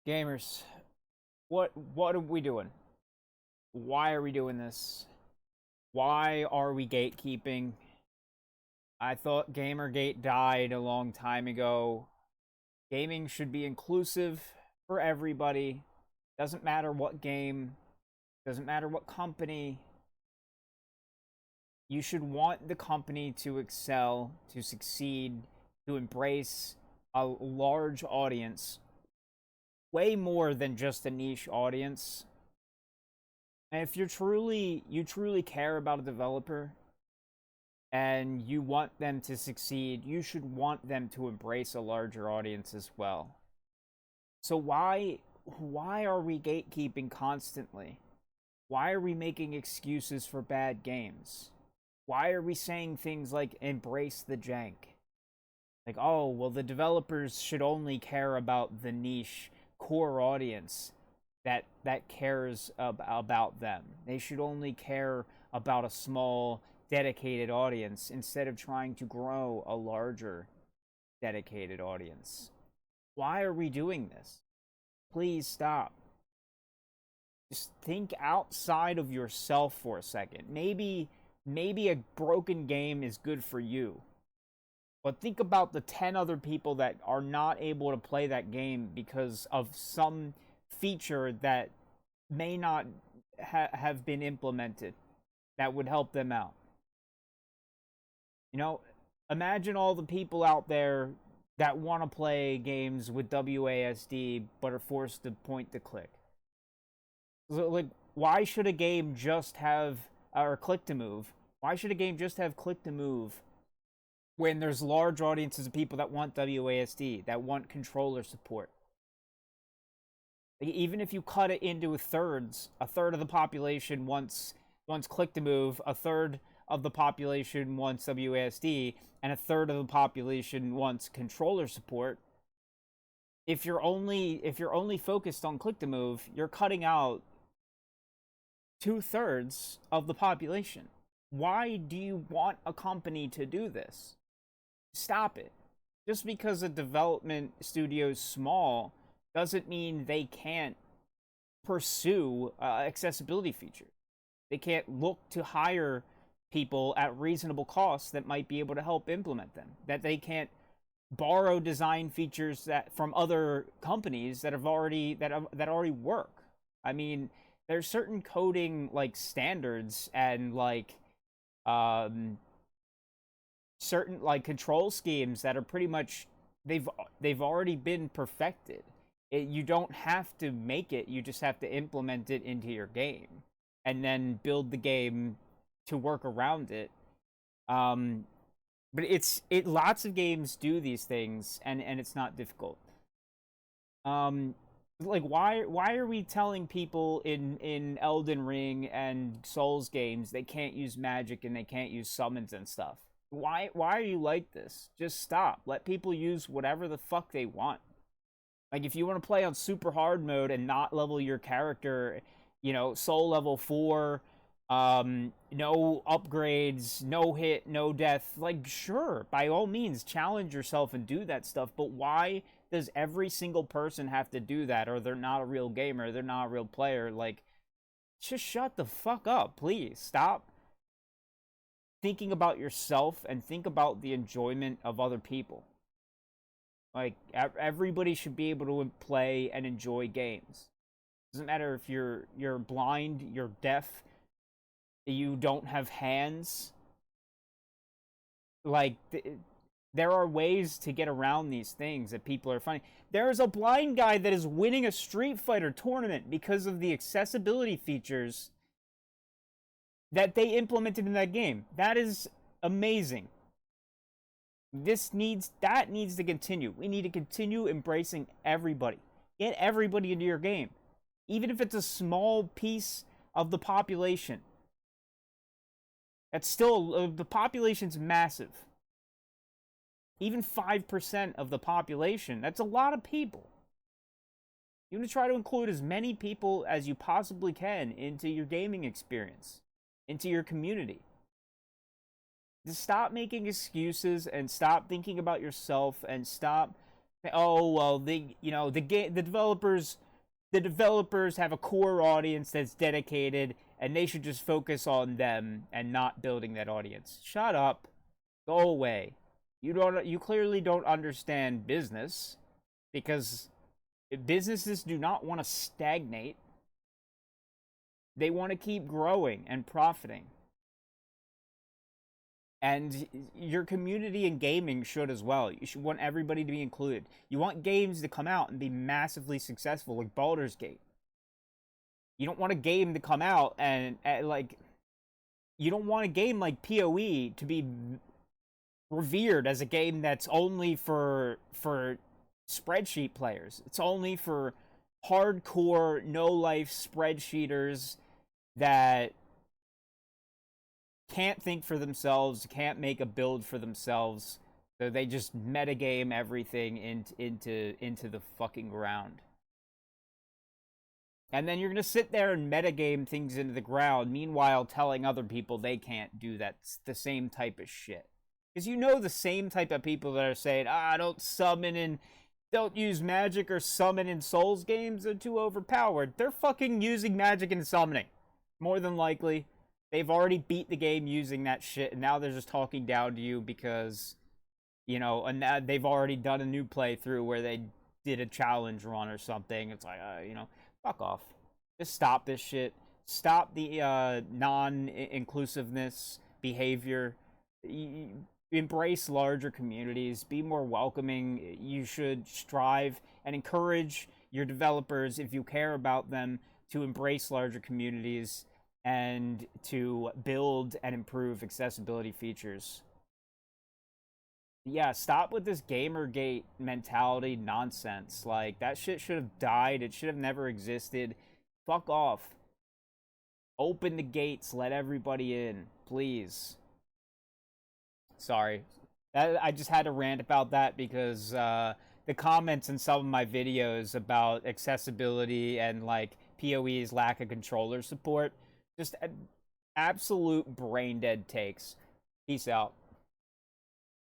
Gamers, what are we doing? Why are we doing this? Why are we gatekeeping? I thought Gamergate died a long time ago. Gaming should be inclusive for everybody. Doesn't matter what game, doesn't matter what company. You should want the company to excel, to succeed, to embrace a large audience, way more than just a niche audience. And if you truly care about a developer and you want them to succeed, you should want them to embrace a larger audience as well. So why are we gatekeeping constantly? Why are we making excuses for bad games? Why are we saying things like embrace the jank? Like, oh, well, the developers should only care about the niche core audience that cares about them. They should only care about a small dedicated audience instead of trying to grow a larger dedicated audience. Why are we doing this? Please stop. Just think outside of yourself for a second. Maybe a broken game is good for you. But think about the 10 other people that are not able to play that game because of some feature that may not have been implemented that would help them out. You know, imagine all the people out there that want to play games with WASD but are forced to point to click. So, like, why should a game just have, or click to move? Why should a game just have click to move when there's large audiences of people that want WASD, that want controller support? Like, even if you cut it into thirds, a third of the population wants click to move, a third of the population wants WASD, and a third of the population wants controller support. If you're only focused on click to move, you're cutting out 2/3 of the population. Why do you want a company to do this? Stop it. Just because a development studio's small doesn't mean they can't pursue accessibility features. They can't look to hire people at reasonable costs that might be able to help implement them. That they can't borrow design features that from other companies that already work. I mean, there's certain coding like standards and like certain like control schemes that are pretty much they've already been perfected. You don't have to make it, you just have to implement it into your game and then build the game to work around it. But it lots of games do these things and it's not difficult. Like why are we telling people in Elden Ring and Souls games they can't use magic and they can't use summons and stuff? Why are you like this? Just stop. Let people use whatever the fuck they want. Like, if you want to play on super hard mode and not level your character, soul level 4, no upgrades, no hit, no death, like, sure, by all means, challenge yourself and do that stuff, but why does every single person have to do that, or they're not a real gamer, they're not a real player? Like, just shut the fuck up, please. Stop thinking about yourself and think about the enjoyment of other people. Like, everybody should be able to play and enjoy games. Doesn't matter if you're blind, you're deaf, you don't have hands. Like, there are ways to get around these things that people are finding. There is a blind guy that is winning a Street Fighter tournament because of the accessibility features that they implemented in that game. That is amazing. That needs to continue. We need to continue embracing everybody. Get everybody into your game. Even if it's a small piece of the population. That's still, the population's massive. Even 5% of the population, that's a lot of people. You want to try to include as many people as you possibly can into your gaming experience, into your community. Just stop making excuses and stop thinking about yourself and stop Oh well, the developers have a core audience that's dedicated, and they should just focus on them and not building that audience. Shut up. Go away. You clearly don't understand business, because businesses do not want to stagnate. They want to keep growing and profiting. And your community in gaming should as well. You should want everybody to be included. You want games to come out and be massively successful, like Baldur's Gate. You don't want a game to come out and like, you don't want a game like PoE to be revered as a game that's only for spreadsheet players. It's only for hardcore no life spreadsheeters that can't think for themselves, can't make a build for themselves. So they just metagame everything into the fucking ground. And then you're gonna sit there and metagame things into the ground, meanwhile telling other people they can't do that. It's the same type of shit. Because you know the same type of people that are saying, don't summon and don't use magic or summon in Souls games, they're too overpowered. They're fucking using magic and summoning. More than likely. They've already beat the game using that shit, and now they're just talking down to you because, and they've already done a new playthrough where they did a challenge run or something. It's like, fuck off. Just stop this shit. Stop the non-inclusiveness behavior. Embrace larger communities. Be more welcoming. You should strive and encourage your developers, if you care about them, to embrace larger communities and to build and improve accessibility features. Yeah, stop with this Gamergate mentality nonsense. Like, that shit should have died. It should have never existed. Fuck off. Open the gates. Let everybody in. Please. Sorry. I just had to rant about that because the comments in some of my videos about accessibility and, like, PoE's lack of controller support, just absolute brain dead takes. Peace out.